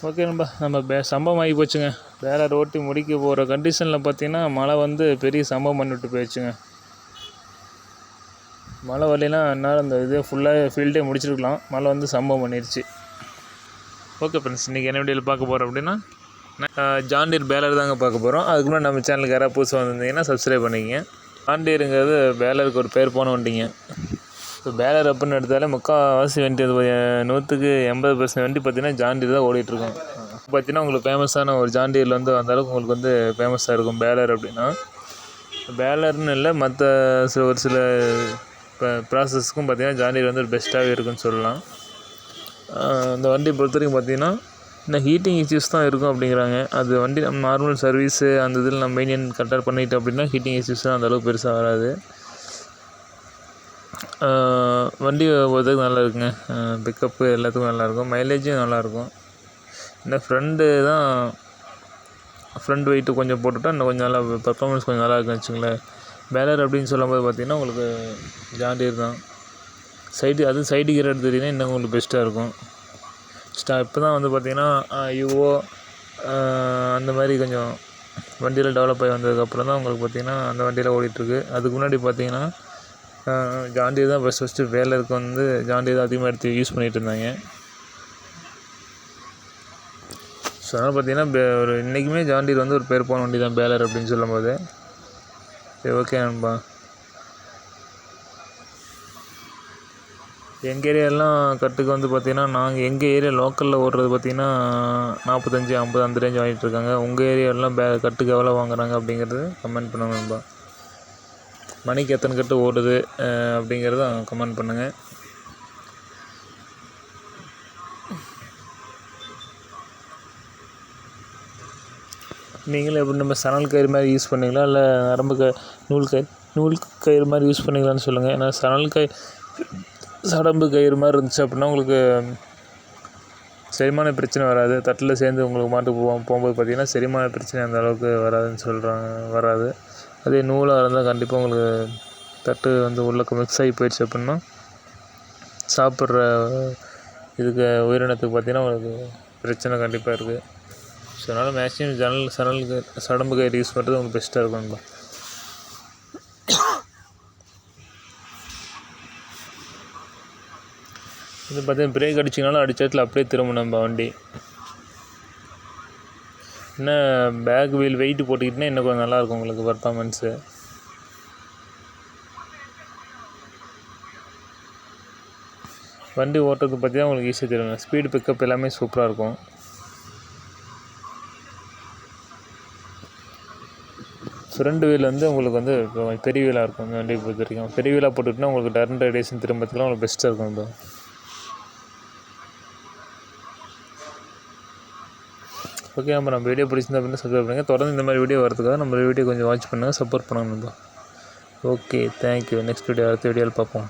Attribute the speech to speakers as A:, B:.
A: Okay நண்பா, நம்ம சம்பவம் ஆகி போச்சுங்க. வேலை ஓட்டி முடிக்க போகிற கண்டிஷனில் பார்த்தீங்கன்னா மழை வந்து பெரிய சம்பவம் பண்ணிவிட்டு போயிடுச்சுங்க. மழை வரலைன்னா என்னால் அந்த இதே ஃபுல்லாக ஃபீல்டே முடிச்சிருக்கலாம். மழை வந்து சம்பவம் பண்ணிடுச்சு. ஓகே ஃப்ரெண்ட்ஸ், இன்றைக்கி என்ன வீடியோவில் பார்க்க போகிறோம் அப்படின்னா ஜான் டீர் பேலர் தாங்க பார்க்க போகிறோம். அதுக்கு முன்னாடி நம்ம சேனலுக்கு யாராவது புதுசாக வந்திருந்தீங்கன்னா சப்ஸ்கிரைப் பண்ணிக்கங்க. ஜான் டீருங்கிறது பேலருக்கு ஒரு பேர் போன வண்டிங்க. இப்போ பேலர் அப்படின்னு எடுத்தாலே முக்கால்வாசி வண்டி, அது 100% வண்டி பார்த்திங்கன்னா ஜான் டீர் தான் ஓடிட்டுருக்கோம். பார்த்திங்கன்னா உங்களுக்கு ஃபேமஸான ஒரு ஜான் டீரில் வந்து அந்தளவுக்கு உங்களுக்கு வந்து ஃபேமஸாக இருக்கும் பேலர் அப்படின்னா. பேலர்னு இல்லை, மற்ற ஒரு சில ப்ராசஸ்க்கும் பார்த்திங்கன்னா ஜான் டீர் வந்து ஒரு பெஸ்ட்டாகவே இருக்குன்னு சொல்லலாம். அந்த வண்டி பொறுத்த வரைக்கும் பார்த்திங்கன்னா இன்னும் ஹீட்டிங் இஷ்யூஸ் தான் இருக்கும் அப்படிங்கிறாங்க. அது வண்டி நம்ம நார்மல் சர்வீஸு அந்த இதில் நம்ம மெயின்டைன் கரெக்டாக பண்ணிட்டோம் அப்படின்னா ஹீட்டிங் இஷ்யூஸ்லாம் அந்தளவுக்கு பெருசாக வராது. வண்டி பொறுத்தவரைக்கும் நல்லா இருக்குங்க. பிக்கப்பு எல்லாத்துக்கும் நல்லாயிருக்கும், மைலேஜும் நல்லாயிருக்கும். இந்த ஃப்ரண்ட் வெயிட்டு கொஞ்சம் போட்டுவிட்டா இன்னும் கொஞ்சம் நல்லா பர்ஃபார்மன்ஸ் கொஞ்சம் நல்லா இருக்குன்னு வச்சுங்களேன். பேலர் அப்படின்னு சொல்லும்போது பார்த்திங்கன்னா உங்களுக்கு ஜான் டீர் தான். சைடு கியர் எடுத்துக்கிட்டிங்கன்னா இன்னும் உங்களுக்கு பெஸ்ட்டாக இருக்கும். இப்போ தான் வந்து பார்த்திங்கன்னா யுவோ அந்த மாதிரி கொஞ்சம் வண்டியில் டெவலப் ஆகி வந்ததுக்கப்புறம் தான் உங்களுக்கு பார்த்திங்கன்னா அந்த வண்டியில் ஓடிட்டுருக்கு. அதுக்கு முன்னாடி பார்த்திங்கன்னா ஜான் டீர் தான் ஃபஸ்ட்டு பேலருக்கு வந்து ஜான் டீர் தான் அதிகமாக எடுத்து யூஸ் பண்ணிகிட்டு இருந்தாங்க. ஸோ அதனால் பார்த்திங்கன்னா ஒரு இன்றைக்குமே ஜான் டீர் வந்து ஒரு பேர் போன வண்டி தான் பேலர் அப்படின்னு சொல்லும்போது. சரி, ஓகே நண்பா. எங்கள் ஏரியாலாம் கட்டுக்கு வந்து பார்த்திங்கன்னா எங்கள் ஏரியா லோக்கலில் ஓடுறது பார்த்திங்கன்னா 45, 50 அந்த ரேஞ்ச் வாங்கிட்டுருக்காங்க. உங்கள் ஏரியாலாம் கட்டுக்கு எவ்வளோ வாங்குறாங்க அப்படிங்கிறது கமெண்ட் பண்ணுங்கள் நண்பா. மணிக்கு எத்தனை கட்டு ஓடுது அப்படிங்கிறத கமெண்ட் பண்ணுங்கள். நீங்களும் எப்படி நம்ம சணல் கயிறு மாதிரி யூஸ் பண்ணிங்களா, இல்லை நரம்பு நூல் கயிறு மாதிரி யூஸ் பண்ணிங்களான்னு சொல்லுங்கள். ஏன்னா சடம்பு கயிறு மாதிரி இருந்துச்சு அப்படின்னா உங்களுக்கு செரிமான பிரச்சனை வராது. தட்டில் சேர்ந்து உங்களுக்கு மாட்டு போகும்போது பார்த்திங்கன்னா செரிமான பிரச்சனை அந்த அளவுக்கு வராது. அதே நூலாக இருந்தால் கண்டிப்பாக உங்களுக்கு தட்டு வந்து உள்ளே மிக்ஸ் ஆகி போயிடுச்சு அப்படின்னா சாப்பிட்ற இதுக்கு உயிரினத்துக்கு பார்த்திங்கன்னா உங்களுக்கு பிரச்சனை கண்டிப்பாக இருக்குது. ஸோ அதனால் மேக்ஸிமம் சடம்பு கயிறு யூஸ் பண்ணுறது உங்களுக்கு பெஸ்ட்டாக இருக்கும்ப்பா. இது பார்த்தீங்கன்னா பிரேக் அடிச்சிங்கனாலும் அடிச்சத்தில் அப்படியே திரும்ப நம்ம வண்டி. இன்னும் பேக் வீல் வெயிட்டு போட்டுக்கிட்டேன்னா இன்னும் கொஞ்சம் நல்லாயிருக்கும் உங்களுக்கு பர்ஃபார்மன்ஸு. வண்டி ஓட்டுறது பார்த்தீங்கன்னா உங்களுக்கு ஈஸியாக தெரியும். ஸ்பீடு பிக்கப் எல்லாமே சூப்பராக இருக்கும். ஃப்ரண்ட் வீல் வந்து உங்களுக்கு வந்து பெரிய வீலாக இருக்கும். இந்த வண்டியை பொறுத்த வரைக்கும் பெரிய வீலாக போட்டுக்கிட்டோன்னா உங்களுக்கு டர்ன் ரேடியேஷன் திரும்பத்துக்குலாம் உங்களுக்கு பெஸ்ட்டாக இருக்கும். இப்போ ஓகே, நம்ம வீடியோ பிடிச்சிருந்தா அப்படின்னா சப்ஸ்கிரைப் பண்ணுங்கள். தொடர்ந்து இந்த மாதிரி வீடியோ வரதுக்காக நம்ம வீடியோ கொஞ்சம் வாட்ச் பண்ணுங்கள், சப்போர்ட் பண்ணுங்கள். Okay, thank you. நெக்ஸ்ட் வீடியோ அடுத்த வீடியோவில் பார்ப்போம்.